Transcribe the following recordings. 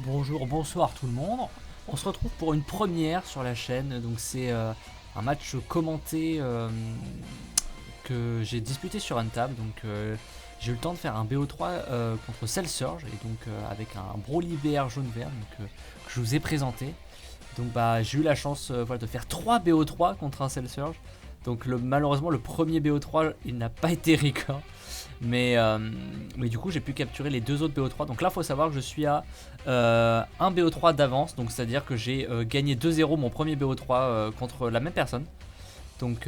Bonjour, bonsoir tout le monde. On se retrouve pour une première sur la chaîne. Donc c'est un match commenté que j'ai disputé sur Untab. Donc j'ai eu le temps de faire un BO3 contre Cell Surge et donc avec un Broly BR jaune-vert que je vous ai présenté. Donc bah j'ai eu la chance voilà, de faire 3 BO3 contre un Cell Surge. Donc malheureusement le premier BO3 il n'a pas été record. Mais du coup j'ai pu capturer les deux autres BO3. Donc là il faut savoir que je suis à un BO3 d'avance. Donc c'est à dire que j'ai gagné 2-0 mon premier BO3 contre la même personne. Donc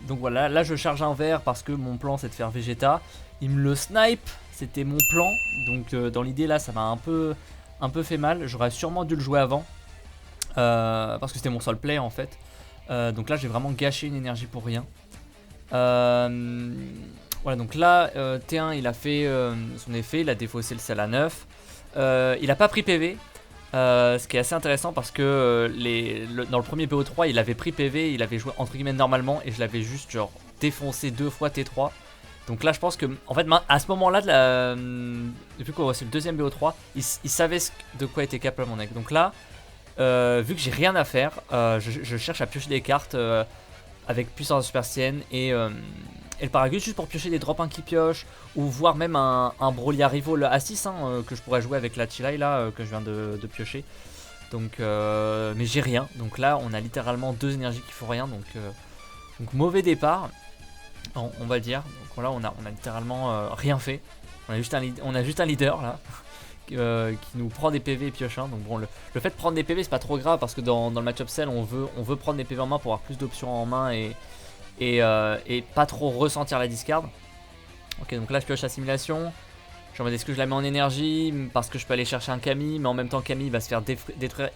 voilà, là je charge un vert parce que mon plan c'est de faire Vegeta. Il me le snipe, c'était mon plan. Donc dans l'idée là ça m'a un peu fait mal. J'aurais sûrement dû le jouer avant. Parce que c'était mon seul play en fait. Donc là j'ai vraiment gâché une énergie pour rien. Voilà, donc là T1 il a fait son effet, il a défaussé le sel à 9. Il a pas pris PV. Ce qui est assez intéressant parce que dans le premier BO3 il avait pris PV, il avait joué entre guillemets normalement et je l'avais juste genre défoncé 2 fois T3. Donc là je pense que en fait à ce moment là vu que c'est le deuxième BO3 il savait de quoi était capable mon deck. Donc là vu que j'ai rien à faire, je cherche à piocher des cartes avec puissance Super Saiyan et le Paragus juste pour piocher des drop 1 qui pioche ou voir même un Broly Rival A6 que je pourrais jouer avec la Chilai là que je viens de piocher. Donc mais j'ai rien. Donc là on a littéralement deux énergies qui font rien. Donc mauvais départ on va le dire. Donc là on a littéralement rien fait. On a juste un leader là. Qui nous prend des PV et pioche un. Donc bon le fait de prendre des PV c'est pas trop grave parce que dans le match-up cell on veut prendre des PV en main pour avoir plus d'options en main et pas trop ressentir la discard. Ok donc là je pioche assimilation. Je me dis est-ce que je la mets en énergie parce que je peux aller chercher un Kami, mais en même temps Kami va se faire détruire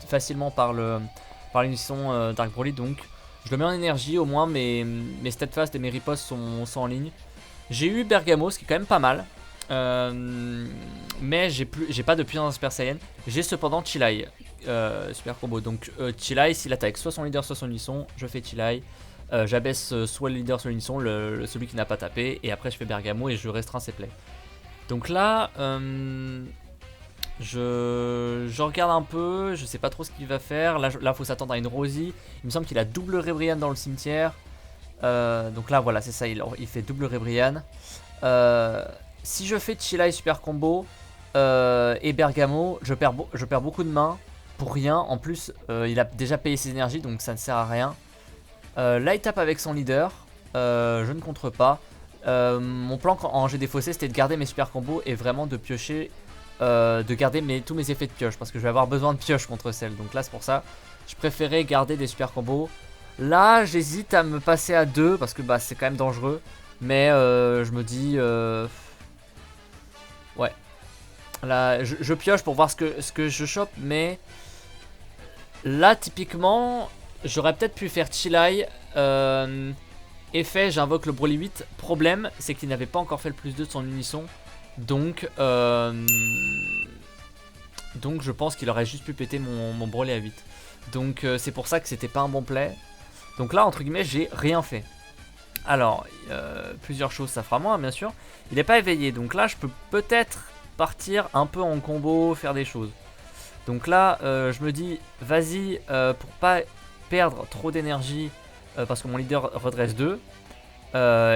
facilement par l'unisson Dark Broly. Donc je le mets en énergie, au moins mes steadfast et mes ripostes sont en ligne. J'ai eu Bergamo, ce qui est quand même pas mal. Mais j'ai pas de puissance Super Saiyan. J'ai cependant Chilai super combo. Donc Chilai s'il attaque soit son leader soit son unisson, je fais Chilai. J'abaisse soit le leader soit l'unisson, celui qui n'a pas tapé. Et après je fais Bergamo et je restreins ses plays. Donc là je regarde un peu, je sais pas trop ce qu'il va faire. Là faut s'attendre à une Rosie. Il me semble qu'il a double Rebrian dans le cimetière. Donc là voilà c'est ça, il fait double Rebrian. Si je fais Chilai super combo et Bergamo, je perds beaucoup de mains pour rien. En plus il a déjà payé ses énergies donc ça ne sert à rien. Là il tape avec son leader, je ne contre pas. Mon plan en G défaussé c'était de garder mes super combos et vraiment de piocher, de garder tous mes effets de pioche parce que je vais avoir besoin de pioche contre celle. Donc là c'est pour ça je préférais garder des super combos. Là j'hésite à me passer à 2 parce que bah, c'est quand même dangereux. Mais je me dis ouais. Là je pioche pour voir ce que je chope. Mais là typiquement j'aurais peut-être pu faire Chilai. Effet j'invoque le Broly 8. Problème c'est qu'il n'avait pas encore fait le plus 2 de son unisson. Donc je pense qu'il aurait juste pu péter mon Broly à 8. Donc c'est pour ça que c'était pas un bon play. Donc là entre guillemets j'ai rien fait. Alors plusieurs choses ça fera moins bien sûr. Il n'est pas éveillé donc là je peux peut-être partir un peu en combo, faire des choses. Donc là je me dis vas-y pour pas perdre trop d'énergie parce que mon leader redresse 2.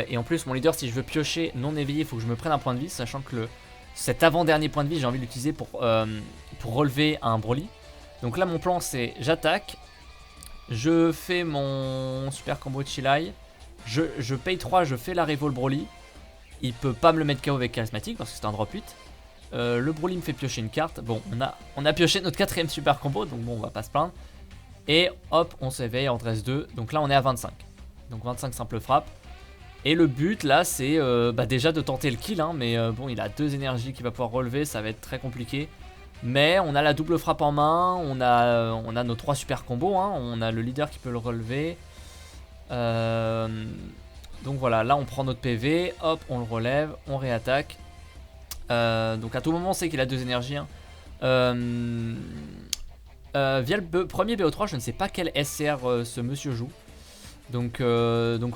Et en plus mon leader si je veux piocher non éveillé il faut que je me prenne un point de vie. Sachant que cet avant-dernier point de vie j'ai envie de l'utiliser pour relever un Broly. Donc là mon plan c'est j'attaque. Je fais mon super combo de Chilai. Je paye 3, je fais la Revol Broly. Il peut pas me le mettre KO avec charismatique parce que c'est un drop 8. Le Broly me fait piocher une carte. Bon on a pioché notre 4ème super combo. Donc bon on va pas se plaindre. Et hop on s'éveille en dresse 2. Donc là on est à 25. Donc 25 simple frappe. Et le but là c'est déjà de tenter le kill mais bon il a 2 énergies qu'il va pouvoir relever. Ça va être très compliqué. Mais on a la double frappe en main. On a nos 3 super combos On a le leader qui peut le relever. Donc voilà là on prend notre PV. Hop on le relève. On réattaque. Donc à tout moment on sait qu'il a 2 énergies via le premier BO3 je ne sais pas quel SCR ce monsieur joue. Donc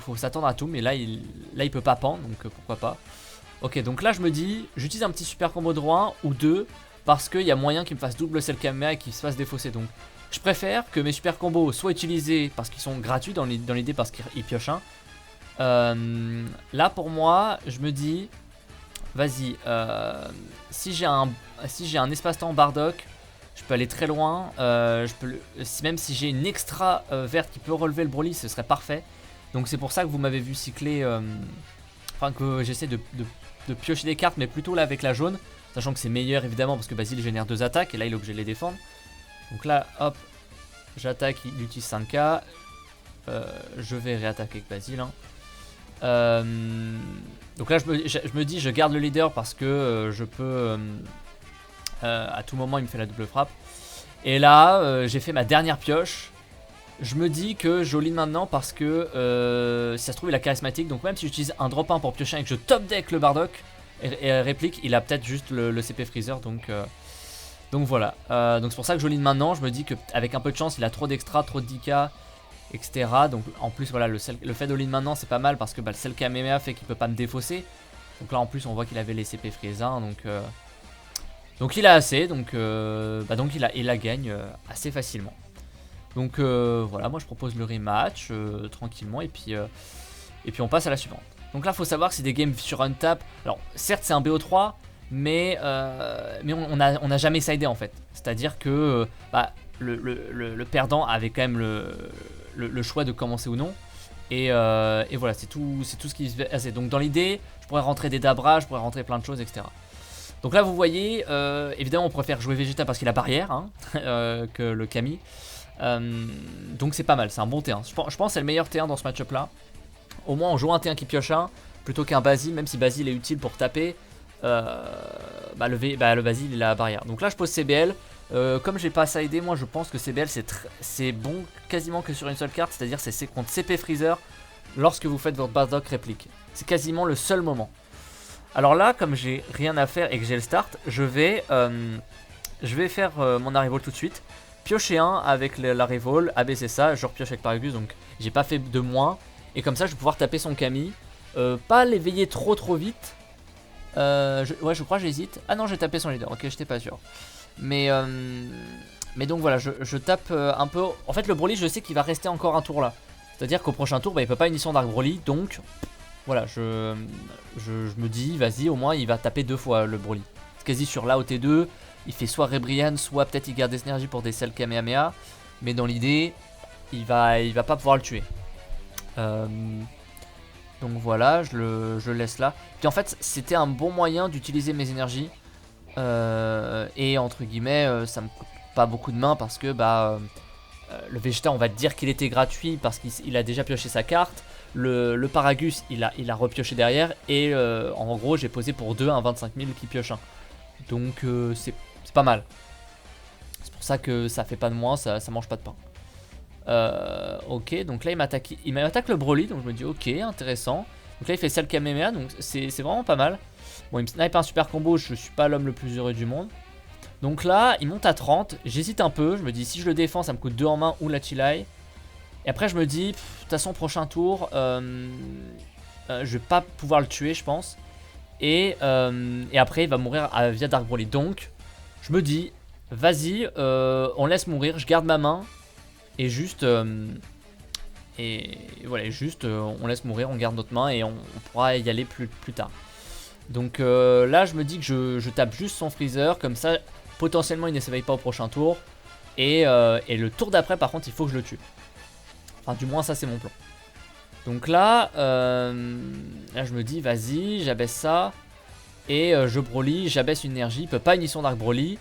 faut s'attendre à tout. Mais là il peut pas pan. Donc pourquoi pas. Ok donc là je me dis j'utilise un petit super combo de roi 1 ou 2 parce qu'il y a moyen qu'il me fasse double Cell Kamehameha et qu'il se fasse défausser. Donc je préfère que mes super combos soient utilisés parce qu'ils sont gratuits dans l'idée parce qu'ils piochent un. Là pour moi je me dis vas-y, si j'ai un espace-temps Bardock, je peux aller très loin. Même si j'ai une extra verte qui peut relever le Broly, ce serait parfait. Donc c'est pour ça que vous m'avez vu cycler, enfin que j'essaie de piocher des cartes, mais plutôt là avec la jaune, sachant que c'est meilleur évidemment parce que Basile génère 2 attaques et là il est obligé de les défendre. Donc là hop, j'attaque, il utilise 5k, je vais réattaquer avec Basile. Donc là je me dis je garde le leader parce que je peux à tout moment il me fait la double frappe. Et là j'ai fait ma dernière pioche. Je me dis que j'all-in maintenant parce que si ça se trouve il a charismatique. Donc même si j'utilise un drop 1 pour piocher et que je top deck le Bardock et réplique, il a peut-être juste le CP Freezer. Donc voilà, donc c'est pour ça que j'all-in maintenant. Je me dis qu'avec un peu de chance il a trop d'extra, trop de 10k, etc. Donc en plus voilà, le fait d'all-in maintenant c'est pas mal parce que le Cell Kamehameha fait qu'il peut pas me défausser. Donc là en plus on voit qu'il avait les CP Freezer. Donc il a assez, donc il la gagne assez facilement. Donc voilà, moi je propose le rematch tranquillement et puis on passe à la suivante. Donc là faut savoir que c'est des games sur untap. Alors certes c'est un BO3 mais on a jamais sidé en fait. C'est-à-dire que le perdant avait quand même le choix de commencer ou non. Et voilà, c'est tout ce qui se passe. Donc dans l'idée, je pourrais rentrer des Dabra, je pourrais rentrer plein de choses, etc. Donc là vous voyez, évidemment on préfère jouer Vegeta parce qu'il a barrière que le Kami. Donc c'est pas mal, c'est un bon T1. Je pense que c'est le meilleur T1 dans ce match-up là. Au moins on joue un T1 qui pioche un plutôt qu'un Basile, même si Basile est utile pour taper. Le Basile il a la barrière. Donc là je pose CBL. Comme j'ai pas sidé, moi je pense que CBL c'est bon quasiment que sur une seule carte, c'est-à-dire c'est contre CP Freezer lorsque vous faites votre Bardock réplique. C'est quasiment le seul moment. Alors là, comme j'ai rien à faire et que j'ai le start, je vais faire mon Arrival tout de suite. Piocher un avec la Revolve, abaisser ça, je repioche avec Paragus, donc j'ai pas fait de moins. Et comme ça je vais pouvoir taper son Kami. Pas l'éveiller trop vite. Je crois j'hésite. Ah non, j'ai tapé son leader, ok, j'étais pas sûr. Mais donc voilà, je tape un peu. En fait le Broly je sais qu'il va rester encore un tour là. C'est à dire qu'au prochain tour il peut pas initier Dark Broly. Donc voilà, je me dis vas-y, au moins il va taper 2 fois le Broly. C'est quasi sur la OT2. Il fait soit Rebrian, soit peut-être il garde des énergies pour des Cell Kamehameha. Mais dans l'idée il va pas pouvoir le tuer. Donc voilà, je le laisse là. Puis en fait c'était un bon moyen d'utiliser mes énergies. Et entre guillemets ça me coûte pas beaucoup de mains parce que le Vegeta on va dire qu'il était gratuit parce qu'il a déjà pioché sa carte. Le Paragus il a repioché derrière. Et en gros j'ai posé pour 2 un 25 000 qui pioche un. Donc c'est pas mal. C'est pour ça que ça fait pas de moins, ça mange pas de pain. Ok, donc là il m'attaque le Broly. Donc je me dis ok, intéressant. Donc là il fait Cell Kamehameha, donc c'est vraiment pas mal. Bon, il me snipe un super combo, je suis pas l'homme le plus heureux du monde. Donc là, il monte à 30, j'hésite un peu, je me dis si je le défends, ça me coûte 2 en main ou la Chilai. Et après je me dis, de toute façon prochain tour, je vais pas pouvoir le tuer je pense. Et après il va mourir via Dark Broly. Donc je me dis, vas-y, on laisse mourir, je garde ma main. Et juste... on laisse mourir, on garde notre main et on pourra y aller plus tard. Donc là je me dis que je tape juste son Freezer, comme ça potentiellement il ne s'éveille pas au prochain tour. Et le tour d'après par contre il faut que je le tue. Enfin du moins ça c'est mon plan. Donc là je me dis vas-y, j'abaisse ça. Et je Broly, j'abaisse une énergie, il peut pas initier son Dark Broly.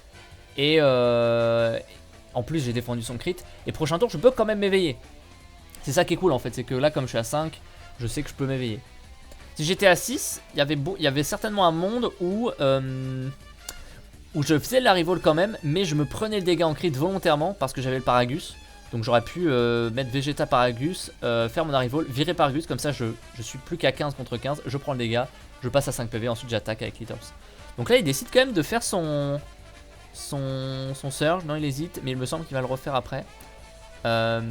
Et en plus j'ai défendu son crit. Et prochain tour je peux quand même m'éveiller. C'est ça qui est cool en fait, c'est que là comme je suis à 5, je sais que je peux m'éveiller. Si j'étais à 6, il y avait certainement un monde où je faisais la revolt quand même, mais je me prenais le dégât en crit volontairement parce que j'avais le Paragus. Donc j'aurais pu mettre Vegeta Paragus, faire mon Arrival, virer Paragus, comme ça je suis plus qu'à 15 contre 15, je prends le dégât, je passe à 5 PV, ensuite j'attaque avec Litops. Donc là il décide quand même de faire son Surge, non il hésite, mais il me semble qu'il va le refaire après. Là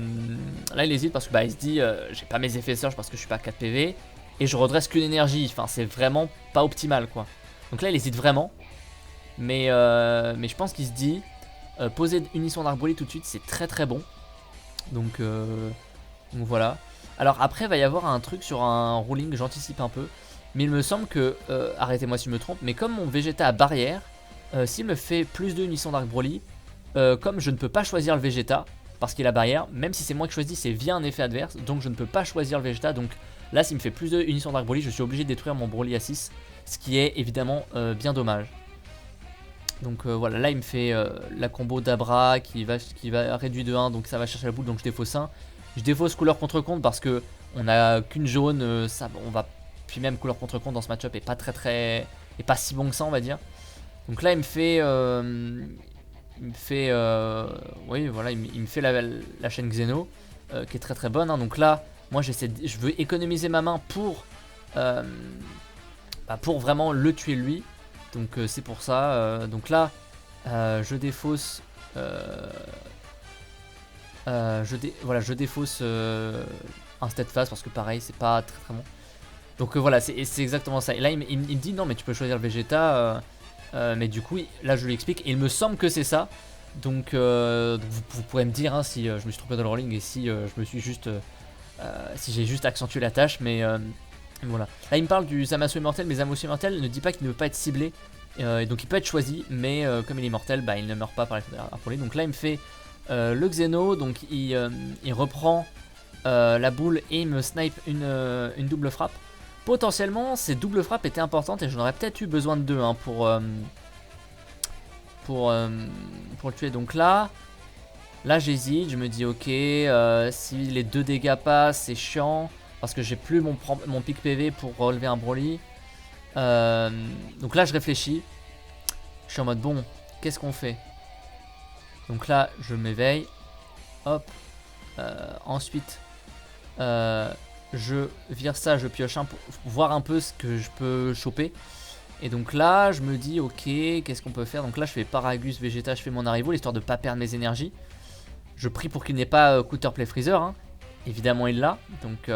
il hésite parce que il se dit j'ai pas mes effets Surge parce que je suis pas à 4 PV. Et je redresse qu'une énergie, enfin c'est vraiment pas optimal quoi. Donc là il hésite vraiment. mais je pense qu'il se dit poser Unisson d'Arc Broly tout de suite, c'est très très bon. Donc voilà. Alors après, il va y avoir un truc sur un ruling, j'anticipe un peu. Mais il me semble que, arrêtez-moi si je me trompe, mais comme mon Vegeta a barrière, s'il me fait plus de Unisson d'Arc Broly, comme je ne peux pas choisir le Vegeta, parce qu'il a barrière, même si c'est moi qui choisis, c'est via un effet adverse, donc je ne peux pas choisir le Vegeta. Donc là, s'il me fait plus de Unisson d'Arc Broly, je suis obligé de détruire mon Broly à 6, ce qui est évidemment bien dommage. Donc voilà, là il me fait la combo d'Abra qui va réduire de 1, donc ça va chercher la boule, donc je défausse 1. Je défausse couleur contre compte parce que on a qu'une jaune, ça on va. Puis même couleur contre compte dans ce match-up est pas est pas si bon que ça, on va dire. Donc là il me fait oui voilà, il me fait la chaîne Xeno qui est très très bonne, hein. Donc là moi je veux économiser ma main pour vraiment le tuer lui. Donc c'est pour ça. Donc là je défausse voilà, je défausse un steadfast parce que pareil c'est pas très très bon. Donc voilà, c'est exactement ça. Et là il me dit non mais tu peux choisir le Vegeta, mais du coup là je lui explique et il me semble que c'est ça. Donc vous pourrez me dire hein, si je me suis trompé dans le rolling et si je me suis juste si j'ai juste accentué la tâche, mais voilà. Là il me parle du Zamasu immortel, mais Zamasu immortel ne dit pas qu'il ne peut pas être ciblé, et donc il peut être choisi, mais comme il est immortel, bah, il ne meurt pas par les Apollo. Donc là il me fait le Xeno, donc il reprend la boule et il me snipe une double frappe. Potentiellement ces doubles frappes étaient importantes et j'en aurais peut-être eu besoin de deux hein, pour le tuer. Donc là j'hésite, je me dis ok, si les 2 dégâts passent c'est chiant parce que j'ai plus mon pic PV pour relever un Broly. Donc là je réfléchis, je suis en mode bon, qu'est-ce qu'on fait? Donc là je m'éveille, hop, ensuite je vire ça, je pioche un pour voir un peu ce que je peux choper. Et donc là je me dis ok, qu'est-ce qu'on peut faire? Donc là je fais Paragus, Vegeta, je fais mon arrivo histoire de pas perdre mes énergies. Je prie pour qu'il n'ait pas Counterplay Freezer hein. Évidemment il l'a, donc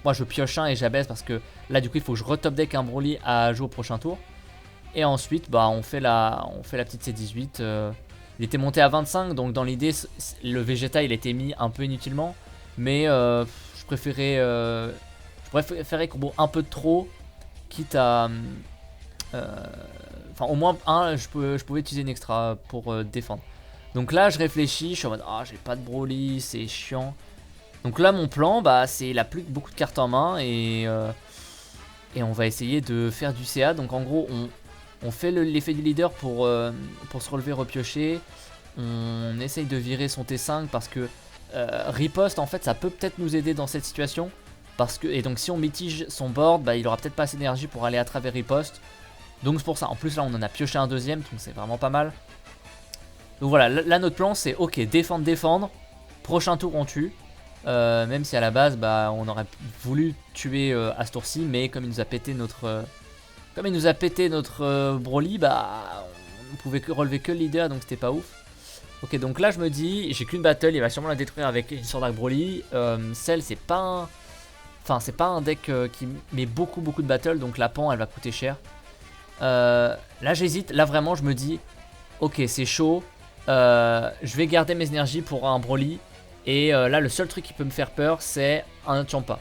moi je pioche un et j'abaisse parce que là du coup il faut que je retop deck un Broly à jouer au prochain tour. Et ensuite bah on fait la petite C18. Il était monté à 25, donc dans l'idée le Vegeta il était mis un peu inutilement. Mais je préférais combo un peu de trop, quitte à enfin au moins je pouvais utiliser une extra pour défendre. Donc là je réfléchis, je suis en mode ah j'ai pas de Broly, c'est chiant. Donc là mon plan bah c'est il a plus beaucoup de cartes en main et on va essayer de faire du CA. Donc en gros on fait l'effet du leader pour se relever, repiocher. On essaye de virer son T5 parce que riposte en fait ça peut peut-être nous aider dans cette situation. Parce que, et donc si on mitige son board, bah, il aura peut-être pas assez d'énergie pour aller à travers riposte. Donc c'est pour ça, en plus là on en a pioché un deuxième, donc c'est vraiment pas mal. Donc voilà, là notre plan c'est ok, défendre, prochain tour on tue. Même si à la base bah, on aurait voulu tuer à ce tour-ci, mais comme il nous a pété notre Broly, bah on pouvait relever que le leader, donc c'était pas ouf. Ok, donc là je me dis, j'ai qu'une battle, il va sûrement la détruire avec une Sword Art Broly. Cell c'est pas un deck qui met beaucoup de battle, donc la pan elle va coûter cher. Là j'hésite, là vraiment je me dis ok c'est chaud, je vais garder mes énergies pour un Broly. Et là le seul truc qui peut me faire peur c'est un Champa.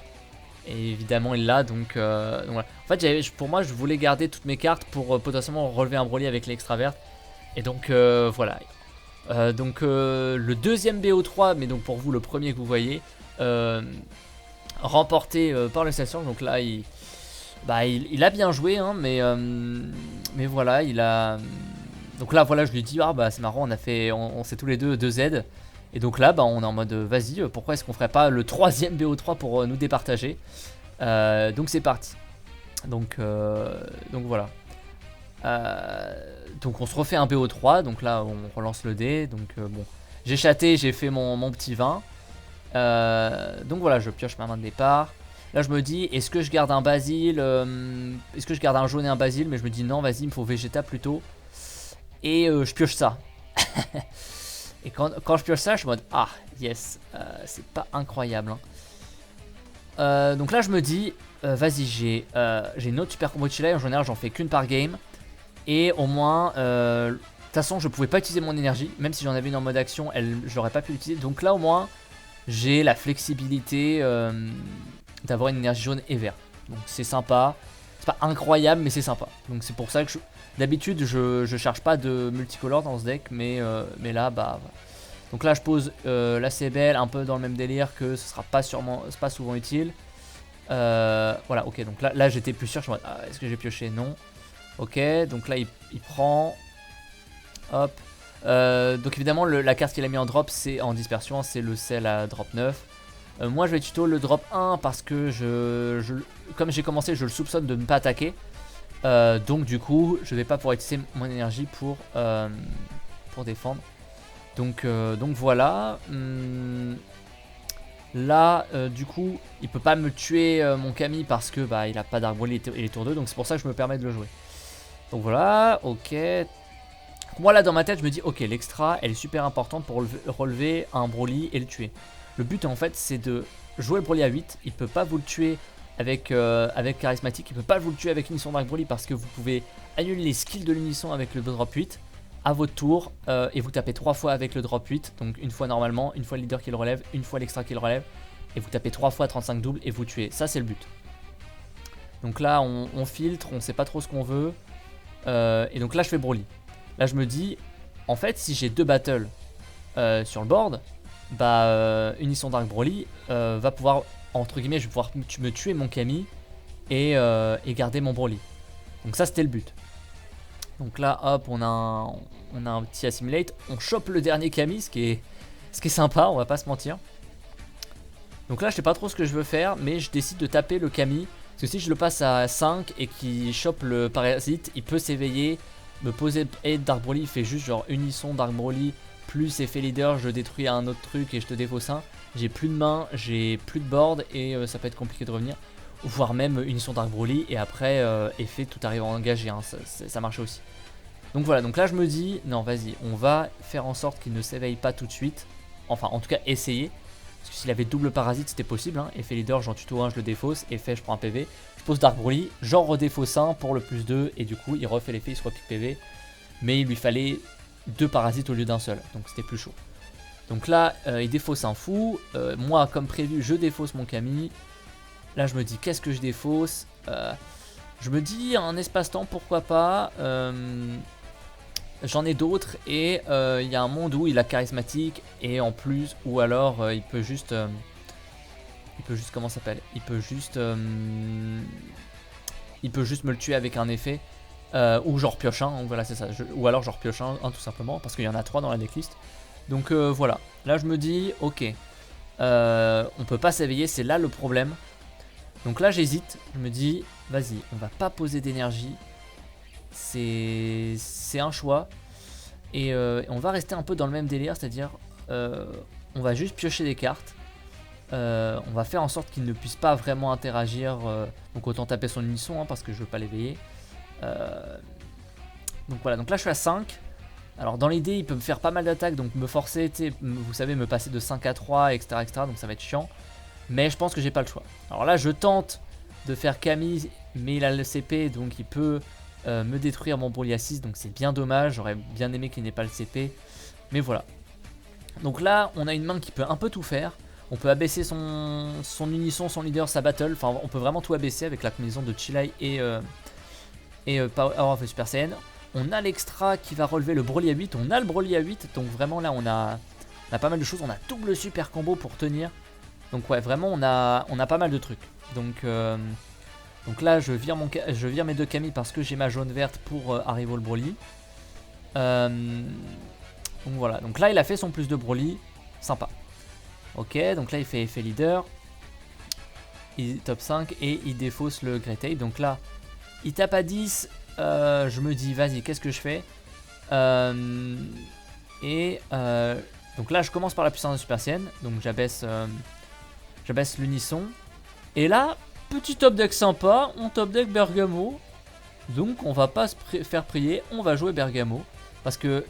Et évidemment il l'a, donc voilà. En fait pour moi je voulais garder toutes mes cartes pour potentiellement relever un Broly avec l'extra verte. Et donc voilà. Donc le deuxième BO3, mais donc pour vous le premier que vous voyez, remporté par le Station. Donc là il a bien joué hein, mais voilà il a. Donc là voilà je lui dis ah bah c'est marrant on sait tous les deux 2Z. Et donc là bah, on est en mode vas-y pourquoi est-ce qu'on ferait pas le troisième BO3 pour nous départager. Donc c'est parti. Donc voilà. Donc on se refait un BO3. Donc là on relance le dé. Donc bon j'ai chaté, j'ai fait mon petit 20. Donc voilà je pioche ma main de départ. Là je me dis est-ce que je garde un Basile, est-ce que je garde un jaune et un Basile. Mais je me dis non vas-y il me faut Vegeta plutôt. Et je pioche ça. Et quand je pioche ça, je suis en mode ah yes, c'est pas incroyable hein. Donc là je me dis vas-y j'ai une autre super combo de Chile. En général j'en fais qu'une par game. Et au moins, de toute façon, je pouvais pas utiliser mon énergie. Même si j'en avais une en mode action, je l'aurais pas pu l'utiliser. Donc là, au moins, j'ai la flexibilité d'avoir une énergie jaune et verte. Donc c'est sympa. C'est pas incroyable, mais c'est sympa. Donc c'est pour ça que d'habitude, je cherche pas de multicolore dans ce deck. Mais là, bah... Voilà. Donc là, je pose la CBL un peu dans le même délire que ce sera pas souvent utile. Voilà, ok. Donc là j'étais plus sûr. Je me dis, est-ce que j'ai pioché? Non. Ok, donc là il prend. Hop. Donc évidemment la carte qu'il a mis en drop c'est en dispersion, c'est le sel à drop 9. Moi je vais tuto le drop 1 parce que comme j'ai commencé je le soupçonne de ne pas attaquer. Donc du coup je vais pas pouvoir utiliser mon énergie pour défendre. Donc voilà. Là du coup il peut pas me tuer mon Kami parce que bah il a pas d'arbre, il est tour 2, donc c'est pour ça que je me permets de le jouer. Donc voilà, ok. Moi là dans ma tête je me dis ok, l'extra elle est super importante pour relever un Broly et le tuer. Le but en fait c'est de jouer le Broly à 8, il peut pas vous le tuer avec charismatique, il peut pas vous le tuer avec Unisson Dark Broly parce que vous pouvez annuler les skills de l'Unisson avec le drop 8 à votre tour et vous tapez 3 fois avec le drop 8, donc une fois normalement, une fois le leader qui le relève, une fois l'extra qui le relève et vous tapez 3 fois 35 doubles et vous tuez, ça c'est le but. Donc là on filtre, on sait pas trop ce qu'on veut et donc là je fais Broly. Là je me dis, en fait si j'ai 2 battles sur le board, bah Unisson Dark Broly va pouvoir, entre guillemets, je vais pouvoir me tuer mon Kami et garder mon Broly. Donc ça c'était le but. Donc là hop on a un petit assimilate, on chope le dernier Kami, ce qui est sympa, on va pas se mentir. Donc là je sais pas trop ce que je veux faire, mais je décide de taper le Kami, parce que si je le passe à 5 et qu'il chope le parasite, il peut s'éveiller, me poser et Dark Broly, il fait juste genre Unisson Dark Broly plus effet leader, je détruis un autre truc et je te défausse un. J'ai plus de main, j'ai plus de board et ça peut être compliqué de revenir. Voire même Unisson Dark Broly et après effet tout arrive à engager, hein, ça marche aussi. Donc voilà, donc là je me dis, non vas-y, on va faire en sorte qu'il ne s'éveille pas tout de suite. Enfin en tout cas essayer. Parce que s'il avait double parasite c'était possible, hein. Effet leader, j'en tuto un, je le défausse, effet je prends un PV. Je pose Dark Broly, j'en redéfausse un pour le plus 2 et du coup il refait l'effet, il se repique PV. Mais il lui fallait 2 parasites au lieu d'un seul, donc c'était plus chaud. Donc là il défausse un fou, moi comme prévu je défausse mon Kami. Là je me dis qu'est-ce que je défausse, je me dis un espace-temps pourquoi pas. J'en ai d'autres et il y a un monde où il a charismatique et en plus ou alors il peut juste comment ça s'appelle, il peut juste me le tuer avec un effet ou genre pioche un, donc voilà c'est ça, ou alors genre pioche un tout simplement parce qu'il y en a 3 dans la decklist. Donc voilà, là je me dis ok, on peut pas s'éveiller, c'est là le problème. Donc là j'hésite, je me dis vas-y on va pas poser d'énergie. C'est un choix et on va rester un peu dans le même délire, c'est-à-dire on va juste piocher des cartes, on va faire en sorte qu'il ne puisse pas vraiment interagir, donc autant taper son unisson hein, parce que je veux pas l'éveiller. Donc voilà, donc là je suis à 5. Alors dans l'idée il peut me faire pas mal d'attaques, donc me forcer, vous savez, me passer de 5 à 3 etc, donc ça va être chiant, mais je pense que j'ai pas le choix. Alors là je tente de faire Kami, mais il a le CP donc il peut me détruire mon Broly à 6, donc c'est bien dommage, j'aurais bien aimé qu'il n'ait pas le CP, mais voilà. Donc là on a une main qui peut un peu tout faire, on peut abaisser son unisson, son leader, sa battle, enfin on peut vraiment tout abaisser avec la combinaison de Chilai et Power of Super Saiyan. On a l'extra qui va relever le Broly à 8, on a le Broly à 8, donc vraiment là on a pas mal de choses, on a double super combo pour tenir, donc ouais vraiment on a pas mal de trucs, donc là je vire mes 2 Kami parce que j'ai ma jaune verte pour arriver au Broly. Donc voilà, donc là il a fait son plus de Broly, sympa. Ok, donc là il fait effet leader, il top 5 et il défausse le Great Ape. Donc là il tape à 10, je me dis vas-y qu'est-ce que je fais, donc là je commence par la puissance de Super Saiyan, donc j'abaisse l'unisson. Et là petit top deck sympa, on top deck Bergamo. Donc on va pas se faire prier, on va jouer Bergamo. Parce que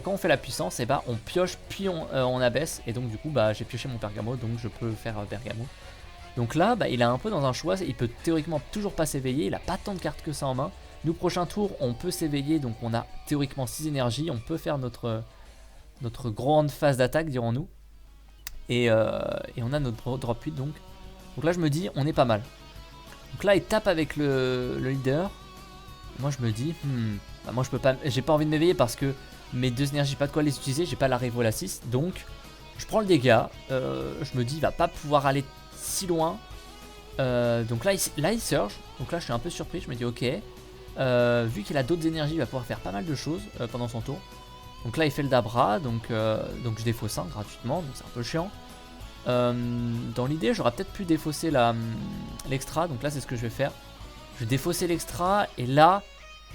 quand on fait la puissance, et bah on pioche puis on abaisse. Et donc du coup bah j'ai pioché mon Bergamo, donc je peux faire Bergamo. Donc là bah, il est un peu dans un choix, il peut théoriquement toujours pas s'éveiller, il a pas tant de cartes que ça en main. Nous, prochain tour, on peut s'éveiller, donc on a théoriquement 6 énergies, on peut faire notre grande phase d'attaque, dirons-nous. Et on a notre drop 8, donc là je me dis, on est pas mal. Donc là il tape avec le leader. Moi je me dis, bah moi je peux pas, j'ai pas envie de m'éveiller parce que mes 2 énergies, pas de quoi les utiliser, j'ai pas la reroll à 6, donc je prends le dégât. Je me dis, il va pas pouvoir aller si loin. Donc là il surge, donc là je suis un peu surpris, je me dis ok. Vu qu'il a d'autres énergies, il va pouvoir faire pas mal de choses pendant son tour. Donc là il fait le Dabra, donc je défausse un gratuitement, donc c'est un peu chiant. Dans l'idée j'aurais peut-être pu défausser l'extra, donc là c'est ce que je vais faire. Je vais défausser l'extra et là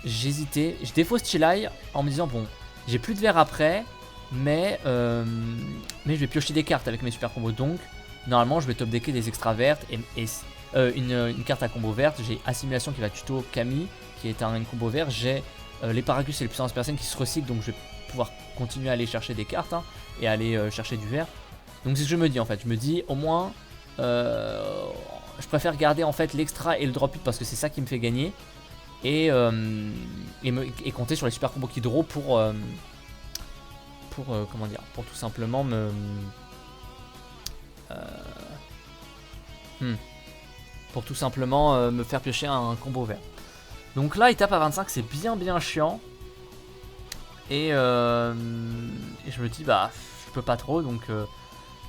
j'hésitais. Je défausse Chilai en me disant bon, j'ai plus de verre après, mais je vais piocher des cartes avec mes super combos, donc normalement je vais top decker des extras vertes et une carte à combo verte. J'ai Assimilation qui va tuto Camille, qui est un combo vert. J'ai les Paragus et les puissances personnes qui se recyclent, donc je vais pouvoir continuer à aller chercher des cartes et aller chercher du vert. Donc c'est ce que je me dis en fait. Je me dis au moins je préfère garder en fait l'extra et le drop 8 parce que c'est ça qui me fait gagner. Et compter sur les super combos qui draw pour comment dire, pour tout simplement me faire piocher un combo vert. Donc là il tape à 25, c'est bien chiant. Et je me dis bah je peux pas trop, donc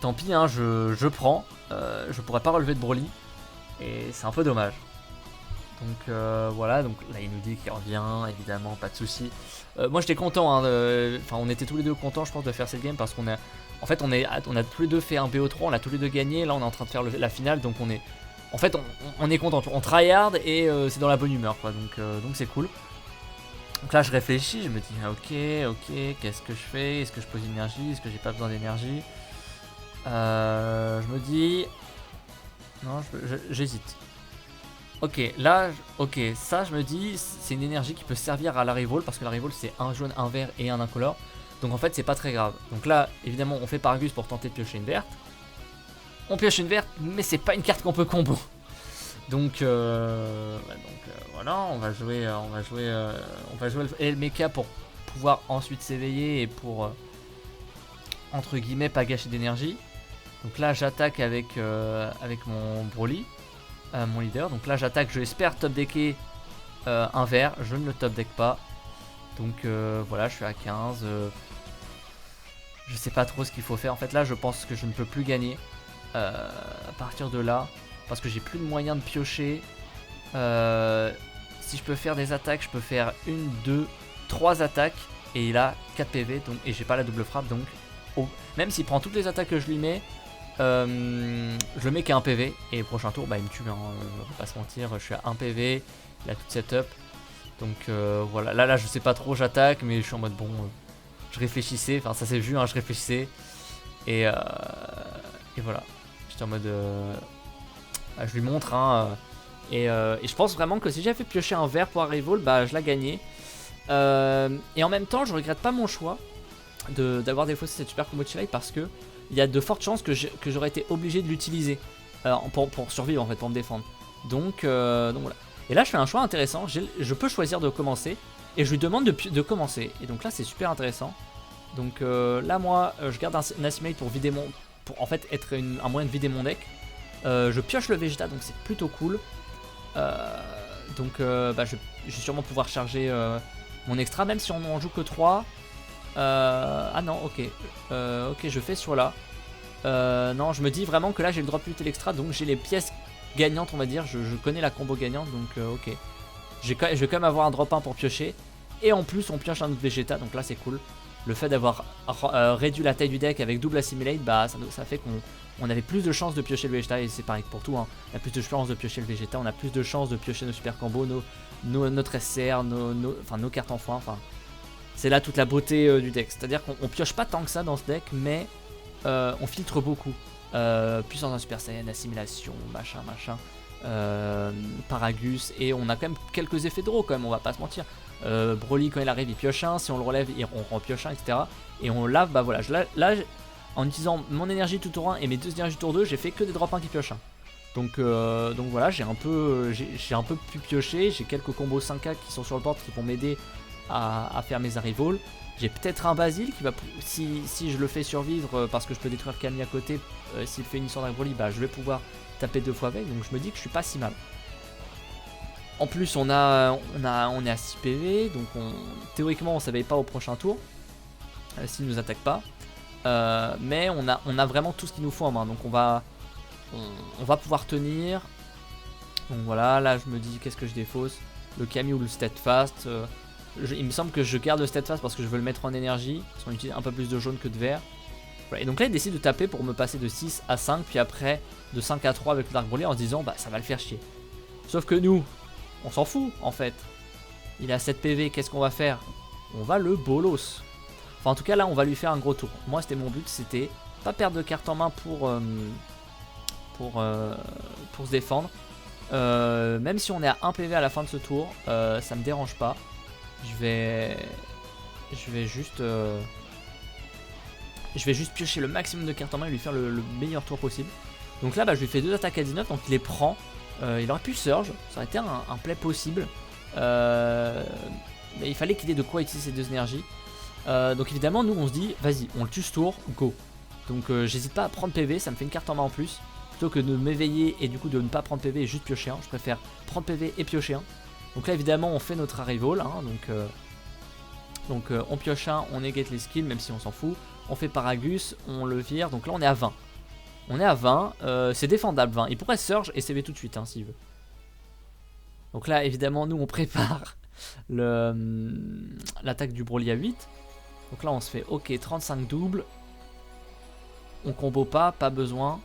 tant pis je prends. Je pourrais pas relever de Broly et c'est un peu dommage. Donc voilà, donc là il nous dit qu'il revient, évidemment, pas de souci. Moi j'étais content, enfin on était tous les deux contents je pense de faire cette game parce qu'on a, en fait on a tous les deux fait un BO3, on a tous les deux gagné, là on est en train de faire la finale, donc on est, en fait on est content, on tryhard et c'est dans la bonne humeur quoi, donc c'est cool. Donc là je réfléchis, je me dis ok, qu'est-ce que je fais, est-ce que je pose énergie, est-ce que j'ai pas besoin d'énergie, je me dis, non j'hésite. Ok, là, ok, ça je me dis, c'est une énergie qui peut servir à la reroll parce que la reroll c'est un jaune, un vert et un incolore. Donc en fait c'est pas très grave. Donc là, évidemment, on fait Paragus pour tenter de piocher une verte. On pioche une verte, mais c'est pas une carte qu'on peut combo. Donc voilà, on va jouer le mecha pour pouvoir ensuite s'éveiller et pour entre guillemets pas gâcher d'énergie. Donc là j'attaque avec mon Broly. Mon leader, donc là j'attaque, je espère top decker un vert, je ne le top deck pas, donc voilà je suis à 15, je sais pas trop ce qu'il faut faire, en fait là je pense que je ne peux plus gagner à partir de là, parce que j'ai plus de moyens de piocher. Si je peux faire des attaques, je peux faire 1, 2, 3 attaques, et il a 4 PV, donc, et j'ai pas la double frappe, donc même s'il prend toutes les attaques que je lui mets, je mets qu'à 1 PV et prochain tour bah il me tue, on va pas se mentir, je suis à 1 PV, il a toute setup, donc voilà, là je sais pas trop, j'attaque mais je suis en mode bon, je réfléchissais, enfin ça s'est vu, je réfléchissais et voilà, j'étais en mode je lui montre et je pense vraiment que si j'avais fait piocher un vert pour un reroll, bah je l'ai gagné, et en même temps je regrette pas mon choix d'avoir défaussé cette super combo de Chilai parce que il y a de fortes chances que j'aurais été obligé de l'utiliser pour survivre en fait, pour me défendre. Donc voilà. Et là je fais un choix intéressant, je peux choisir de commencer et je lui demande de commencer. Et donc là c'est super intéressant. Donc là moi je garde un Assimilate pour vider pour en fait être un moyen de vider mon deck. Je pioche le Vegeta, donc c'est plutôt cool. Donc bah, je vais sûrement pouvoir charger mon extra, même si on en joue que 3. Ah non, ok, je fais sur là. Non, je me dis vraiment que là j'ai le drop 8 et l'extra, donc j'ai les pièces gagnantes, on va dire. Je connais la combo gagnante, donc ok. Je vais quand même avoir un drop 1 pour piocher. Et en plus, on pioche un autre Vegeta, donc là c'est cool. Le fait d'avoir réduit la taille du deck avec double Assimilate, bah ça fait qu'on avait plus de chances de piocher le Vegeta, et c'est pareil pour tout. On a plus de chances de piocher le Vegeta, on a plus de chances de piocher nos super combos, notre SR, nos cartes en foin, enfin. C'est là toute la beauté du deck, c'est-à-dire qu'on pioche pas tant que ça dans ce deck, mais on filtre beaucoup. Puissance d'un Super Saiyan, assimilation, machin, Paragus, et on a quand même quelques effets de draw quand même, on va pas se mentir. Broly quand il arrive il pioche un, si on le relève on repioche un, etc. Et on lave, bah voilà, là en utilisant mon énergie tout tour 1 et mes 2 énergies tour 2, j'ai fait que des drop 1 qui piochent un. Donc voilà, j'ai un peu pu piocher. J'ai quelques combos 5K qui sont sur le board qui vont m'aider à faire mes arrivals. J'ai peut-être un Basile qui va, si je le fais survivre parce que je peux détruire Camille à côté, s'il fait une histoire d'Agbroli, bah je vais pouvoir taper 2 fois avec. Donc je me dis que je suis pas si mal. En plus on est à 6 PV, donc théoriquement on ne s'éveille pas au prochain tour s'il ne nous attaque pas. Mais on a vraiment tout ce qu'il nous faut en main, donc on va pouvoir tenir. Donc voilà, là je me dis qu'est-ce que je défausse, le Camille ou le Steadfast. Il me semble que je garde le Steadfast parce que je veux le mettre en énergie, parce qu'on utilise un peu plus de jaune que de vert. Voilà. Et donc là il décide de taper pour me passer de 6 à 5, puis après de 5 à 3 avec le Dark Broly en se disant bah ça va le faire chier. Sauf que nous, on s'en fout en fait. Il a 7 PV, qu'est-ce qu'on va faire? On va le bolos. Enfin en tout cas là on va lui faire un gros tour. Moi c'était mon but, c'était pas perdre de carte en main pour se défendre. Même si on est à 1 PV à la fin de ce tour, ça me dérange pas. Je vais juste piocher le maximum de cartes en main et lui faire le meilleur tour possible. Donc là bah, je lui fais 2 attaques à 19, donc il les prend. Il aurait pu surge, ça aurait été un play possible. Mais il fallait qu'il ait de quoi utiliser ces 2 énergies. Donc évidemment nous on se dit vas-y on le tue ce tour, go. Donc j'hésite pas à prendre PV, ça me fait une carte en main en plus. Plutôt que de m'éveiller et du coup de ne pas prendre PV et juste piocher un, je préfère prendre PV et piocher un. Donc là évidemment on fait notre arrival, hein, donc on pioche un, on negate les skills même si on s'en fout. On fait Paragus, on le vire, donc là on est à 20. On est à 20, c'est défendable 20, il pourrait surge et CV tout de suite hein, s'il veut. Donc là évidemment nous on prépare l'attaque du Broly à 8. Donc là on se fait ok 35 double. On combo pas besoin.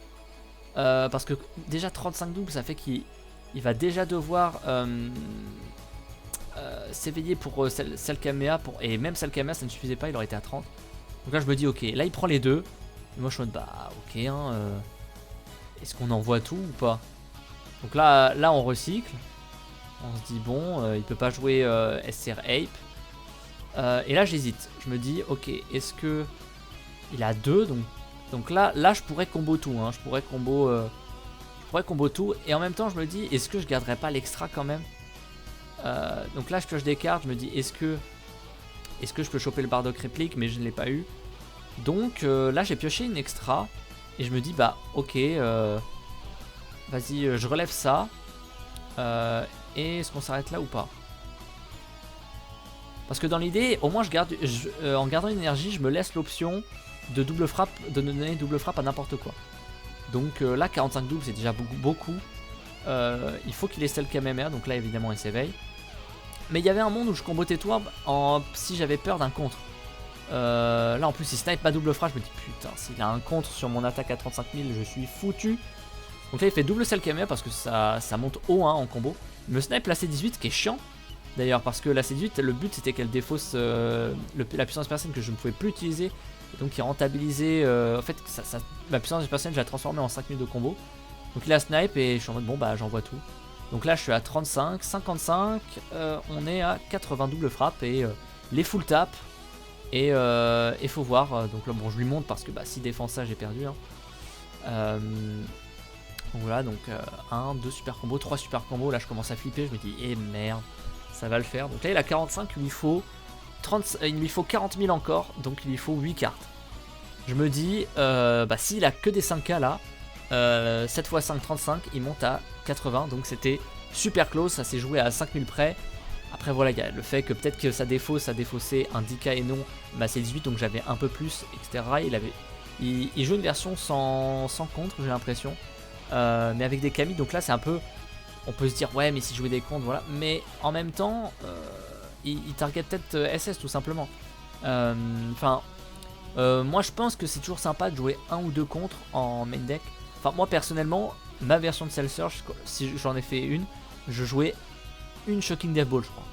Parce que déjà 35 double ça fait qu'il va déjà devoir s'éveiller pour Selkamea et même Selkamea ça ne suffisait pas, il aurait été à 30. Donc là je me dis ok, là il prend les deux. Et moi je me dis bah ok hein, est-ce qu'on envoie tout ou pas? Donc là on recycle. On se dit bon il peut pas jouer SR Ape. Et là j'hésite, je me dis ok est-ce que il a 2 donc là je pourrais combo tout hein. Je pourrais combo tout et en même temps je me dis est-ce que je garderais pas l'extra quand même. Donc là je pioche des cartes, je me dis est-ce que je peux choper le Bardock réplique, mais je ne l'ai pas eu. Donc là j'ai pioché une extra et je me dis bah ok vas-y je relève ça. Et est-ce qu'on s'arrête là ou pas? Parce que dans l'idée au moins en gardant une énergie je me laisse l'option de double frappe, de donner double frappe à n'importe quoi. Donc là 45 double c'est déjà beaucoup. Il faut qu'il ait celle KMMR, donc là évidemment il s'éveille. Mais il y avait un monde où je combo Tétouarbe si j'avais peur d'un contre. Là en plus il snipe ma double frappe, je me dis putain s'il a un contre sur mon attaque à 35 000 je suis foutu. Donc là il fait double celle KMMR parce que ça monte haut hein, en combo. Il me snipe la C18 qui est chiant. D'ailleurs parce que la C18 le but c'était qu'elle défausse la puissance personnelle que je ne pouvais plus utiliser. Et donc il rentabilisait en fait ma puissance personnelle je l'ai transformée en 5 000 de combo. Donc il a snipe et je suis en mode bon bah j'envoie tout. Donc là je suis à 35, 55, on est à 80 double frappe et les full tap. Et faut voir, donc là bon je lui monte parce que bah s'il défend ça j'ai perdu hein. Donc voilà donc 1, 2 super combos, 3 super combos, là je commence à flipper, je me dis eh merde ça va le faire. Donc là il a 45, il lui faut 40 000 encore, donc il lui faut 8 cartes. Je me dis bah s'il a que des 5K là, 7 x 5 35, il monte à 80, donc c'était super close, ça s'est joué à 5000 près. Après voilà il y a le fait que peut-être que ça défaussait un 10K et non ma C18, donc j'avais un peu plus etc. Il joue une version sans contre j'ai l'impression, mais avec des Camille, donc là c'est un peu, on peut se dire ouais mais s'il jouait des contres voilà, mais en même temps il target peut-être SS tout simplement. Enfin moi je pense que c'est toujours sympa de jouer un ou deux contres en main deck. Enfin moi personnellement ma version de Cell Surge, si j'en ai fait une, je jouais une Shocking Death Ball je crois,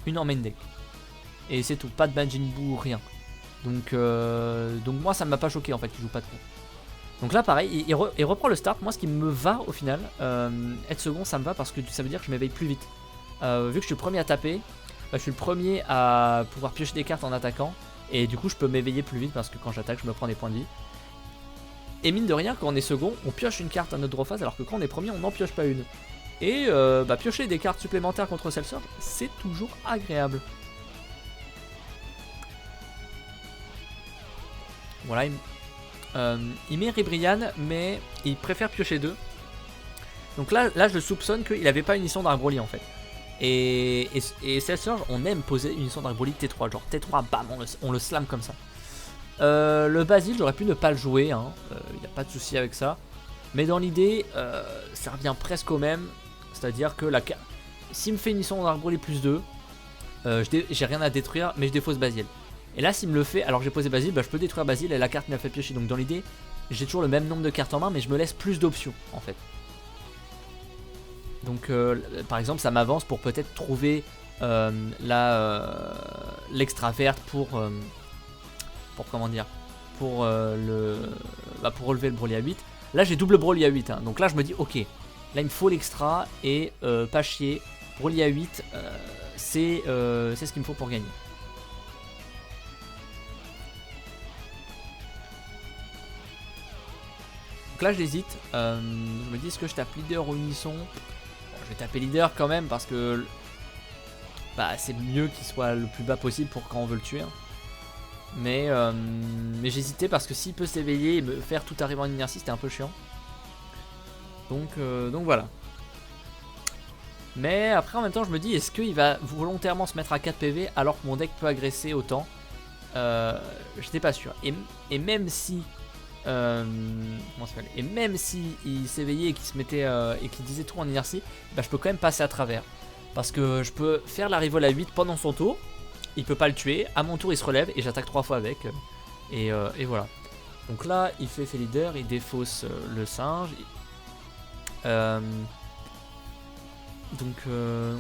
une en main deck et c'est tout, pas de Majin Buu, rien. Donc moi ça ne m'a pas choqué en fait qu'il joue pas de contre. Donc là pareil il reprend le start. Moi ce qui me va au final, être second ça me va parce que ça veut dire que je m'éveille plus vite. Vu que je suis le premier à taper, bah, je suis le premier à pouvoir piocher des cartes en attaquant. Et du coup je peux m'éveiller plus vite parce que quand j'attaque je me prends des points de vie. Et mine de rien, quand on est second, on pioche une carte à notre draw phase, alors que quand on est premier, on n'en pioche pas une. Et piocher des cartes supplémentaires contre Cell Surge, c'est toujours agréable. Voilà, il met Ribrianne, mais il préfère piocher 2. Donc là je le soupçonne qu'il n'avait pas une Unisson d'Arc-Broly en fait. Et Cell Surge, on aime poser une Unisson d'Arc-Broly T3, genre T3, bam, on le slam comme ça. Le Basile, j'aurais pu ne pas le jouer, hein. Y a pas de souci avec ça. Mais dans l'idée, ça revient presque au même. C'est-à-dire que s'il me fait une Unisson d'Arc-Broly plus 2, j'ai rien à détruire, mais je défausse Basile. Et là, s'il me le fait, alors que j'ai posé Basile, je peux détruire Basile et la carte me la fait piocher. Donc dans l'idée, j'ai toujours le même nombre de cartes en main, mais je me laisse plus d'options en fait. Donc par exemple, ça m'avance pour peut-être trouver l'extra verte pour comment dire, pour relever le Broly à 8. Là j'ai double Broly à 8, hein. Donc là je me dis ok, là il me faut l'extra et pas chier, Broly à 8 c'est ce qu'il me faut pour gagner. Donc là j'hésite, je me dis est-ce que je tape leader ou unisson. Bon, je vais taper leader quand même parce que c'est mieux qu'il soit le plus bas possible pour quand on veut le tuer, hein. Mais j'hésitais parce que s'il peut s'éveiller et me faire tout arriver en inertie, c'était un peu chiant. Donc voilà. Mais après en même temps je me dis est-ce qu'il va volontairement se mettre à 4 PV alors que mon deck peut agresser autant. J'étais pas sûr. Et même si il s'éveillait et qu'il se mettait et qu'il disait tout en inertie, je peux quand même passer à travers. Parce que je peux faire la rivole à 8 pendant son tour. Il peut pas le tuer, à mon tour il se relève et j'attaque 3 fois avec. Et voilà. Donc là il fait leader, il défausse le singe. Donc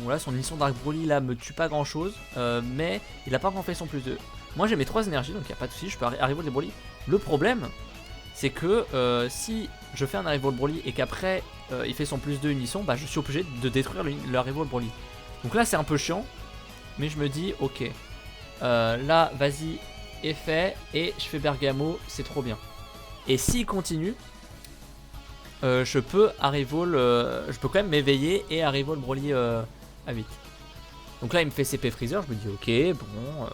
voilà, son mission Dark Broly là me tue pas grand chose. Mais il a pas encore fait son plus 2. Moi j'ai mes 3 énergies donc il n'y a pas de souci, je peux arriver au Broly. Le problème c'est que si je fais un arrival Broly et qu'après il fait son plus 2 unisson, je suis obligé de détruire le arrival Broly. Donc là c'est un peu chiant. Mais je me dis ok, là vas-y est fait et je fais Bergamo, c'est trop bien. Et s'il continue, je peux quand même m'éveiller et arrival Broly à 8. Donc là il me fait CP Freezer, je me dis ok bon,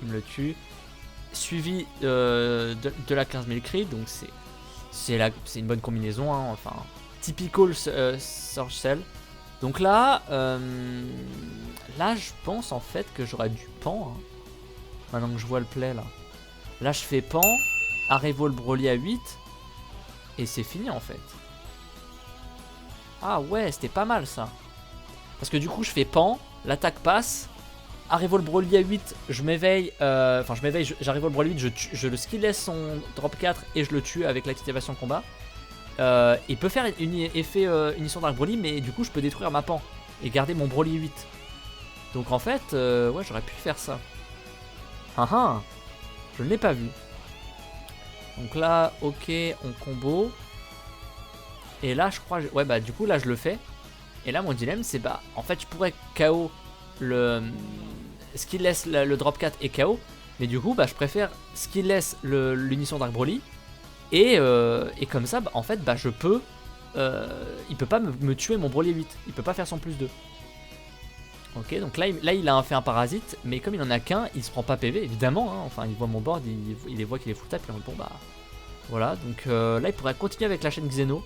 il me le tue. Suivi de la 15 000 cris, donc c'est une bonne combinaison, hein, enfin typical Surge Cell. Donc là, je pense en fait que j'aurais dû pan, hein. Maintenant que je vois le play là. Là je fais pan, arrival Broly à 8 et c'est fini en fait. Ah ouais, c'était pas mal ça. Parce que du coup je fais pan, l'attaque passe, arrival Broly à 8, je m'éveille, j'arrival Broly à 8, je le skillless son drop 4 et je le tue avec l'activation combat. Il peut faire une effet Unisson Dark Broly, mais du coup je peux détruire ma pan et garder mon Broly 8. Donc en fait, ouais, j'aurais pu faire ça. Je ne l'ai pas vu. Donc là, ok, on combo. Et là, je crois, ouais, du coup là je le fais. Et là mon dilemme c'est en fait je pourrais KO le skillless le drop 4 et KO. Mais du coup je préfère skillless l'Unisson Dark Broly. Et comme ça, en fait, je peux. Il peut pas me tuer mon Broly 8. Il peut pas faire son plus 2. Ok, donc là il a fait un parasite. Mais comme il en a qu'un, il se prend pas PV, évidemment. Hein, enfin, il voit mon board, il voit qu'il est full tap. Puis bon, voilà. Donc là, il pourrait continuer avec la chaîne Xeno.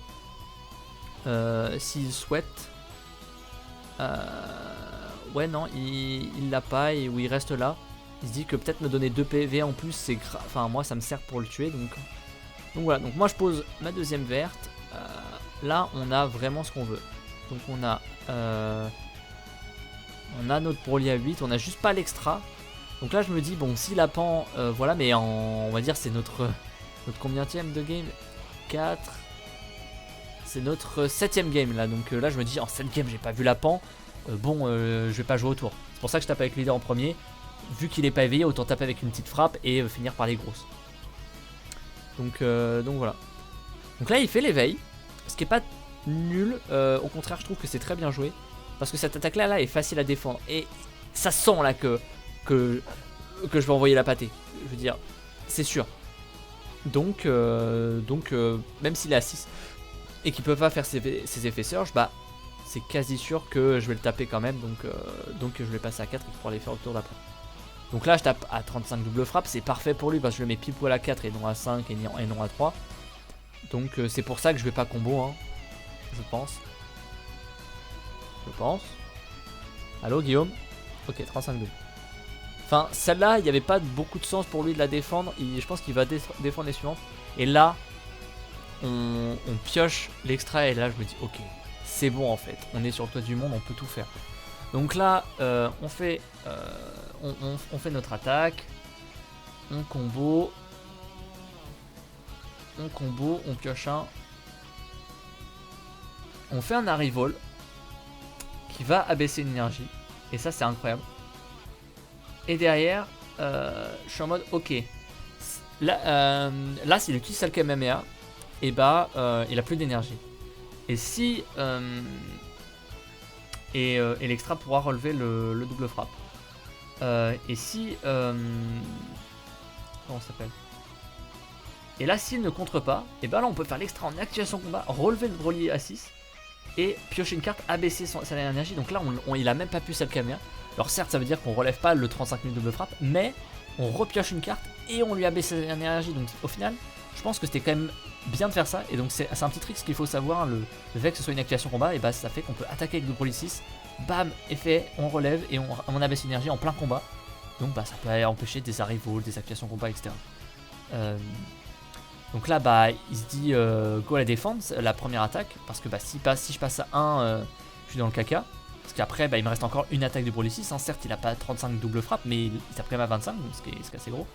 S'il souhaite. Ouais, non, il l'a pas. Ou il reste là. Il se dit que peut-être me donner 2 PV en plus, c'est grave. Enfin, moi, ça me sert pour le tuer. Donc voilà, donc moi je pose ma deuxième verte. Là on a vraiment ce qu'on veut. Donc on a notre Broly à 8, on a juste pas l'extra. Donc là je me dis bon si la pan voilà, mais on va dire c'est notre combienième de game, 4. C'est notre 7ème game là. Donc là je me dis en 7 game j'ai pas vu la pan. Je vais pas jouer au tour. C'est pour ça que je tape avec le leader en premier. Vu qu'il est pas éveillé, autant taper avec une petite frappe et finir par les grosses. Donc voilà. Donc là il fait l'éveil, ce qui est pas nul, au contraire je trouve que c'est très bien joué. Parce que cette attaque là est facile à défendre. Et ça sent là que je vais envoyer la pâtée. Je veux dire, c'est sûr. Donc même s'il est à 6 et qu'il peut pas faire ses effets surge, bah c'est quasi sûr que je vais le taper quand même. Donc je vais passer à 4 et qu'il pourra les faire au tour d'après. Donc là je tape à 35 double frappe, c'est parfait pour lui parce que je le mets pile poil à 4 et non à 5 et non à 3. Donc c'est pour ça que je vais pas combo, hein, je pense. Allô Guillaume? Ok, 35 double. Enfin, celle-là, il n'y avait pas beaucoup de sens pour lui de la défendre. Je pense qu'il va défendre les suivantes. Et là, on pioche l'extra. Et là, je me dis, ok, c'est bon en fait. On est sur le toit du monde, on peut tout faire. Donc là, on fait notre attaque. On combo, on pioche un. On fait un arrival qui va abaisser une énergie. Et ça, c'est incroyable. Et derrière, je suis en mode ok. Là, s'il utilise sa Kamehameha, et bah il a plus d'énergie. Et si et l'extra pourra relever le double frappe. Et si comment ça s'appelle? Et là, s'il ne contre pas, et bah là on peut faire l'extra en activation combat, relever le Broly à 6 et piocher une carte, abaisser sa énergie. Donc là, il a même pas pu sa Kamehameha. Alors certes, ça veut dire qu'on relève pas le 35 000 double frappe, mais on repioche une carte et on lui abaisse sa énergie. Donc au final, je pense que c'était quand même bien de faire ça. Et donc c'est un petit trick, ce qu'il faut savoir, hein, le fait que ce soit une activation combat, et bah ça fait qu'on peut attaquer avec le Broly 6, bam, effet, on relève et on abaisse l'énergie en plein combat. Donc bah ça peut empêcher des arrivals, des activations combat, etc. Donc là, bah il se dit go à la défense, la première attaque, parce que bah si je passe à 1, je suis dans le caca. Parce qu'après, bah, il me reste encore une attaque de Broly 6. Hein. Certes, il a pas 35 double frappe, mais il tape quand même à 25, donc ce qui est assez gros.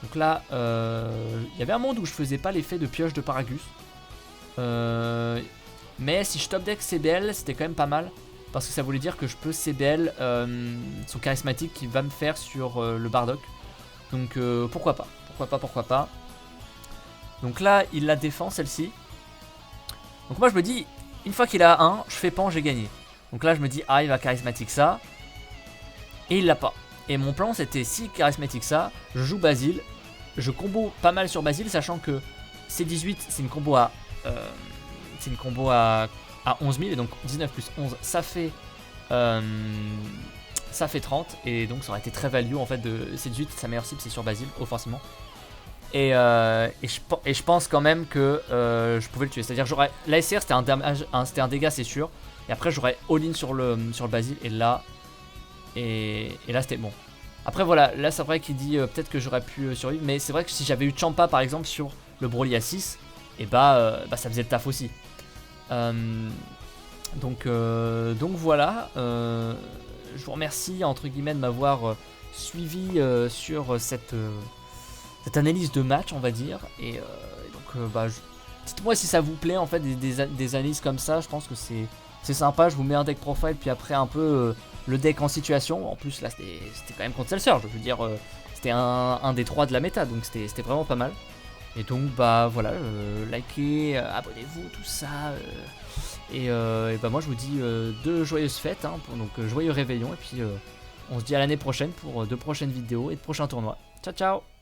Donc là, il y avait un monde où je faisais pas l'effet de pioche de Paragus. Mais si je top deck CBL, c'était quand même pas mal. Parce que ça voulait dire que je peux CBL son charismatique qui va me faire sur le Bardock. Donc pourquoi pas. Donc là, il la défend celle-ci. Donc moi, je me dis, une fois qu'il a 1, je fais pan, j'ai gagné. Donc là je me dis il va charismatique ça. Et il l'a pas. Et mon plan c'était si charismatique ça, je joue Basile. Je combo pas mal sur Basile, sachant que C18 c'est une combo à 11 000. Et donc 19 plus 11 ça fait 30. Et donc ça aurait été très value en fait de C18. Sa meilleure cible c'est sur Basile offensivement. Et je pense quand même que je pouvais le tuer. C'est-à-dire j'aurais. L'ASR c'était un dégât c'est sûr. Et après j'aurais all-in sur le Basile et là c'était bon. Après voilà, là c'est vrai qu'il dit peut-être que j'aurais pu survivre. Mais c'est vrai que si j'avais eu Champa par exemple sur le Broly à 6, et bah ça faisait le taf aussi. Donc voilà, je vous remercie entre guillemets de m'avoir suivi sur cette analyse de match on va dire. Et donc dites-moi si ça vous plaît en fait des analyses comme ça. Je pense que c'est sympa. Je vous mets un deck profile puis après un peu le deck en situation. En plus là c'était quand même contre Cell Surge. Je veux dire c'était un des 3 de la méta, donc c'était vraiment pas mal. Et donc bah voilà, likez, abonnez-vous, tout ça. Et bah moi je vous dis de joyeuses fêtes, hein, donc joyeux réveillon. Et puis on se dit à l'année prochaine pour de prochaines vidéos et de prochains tournois. Ciao ciao.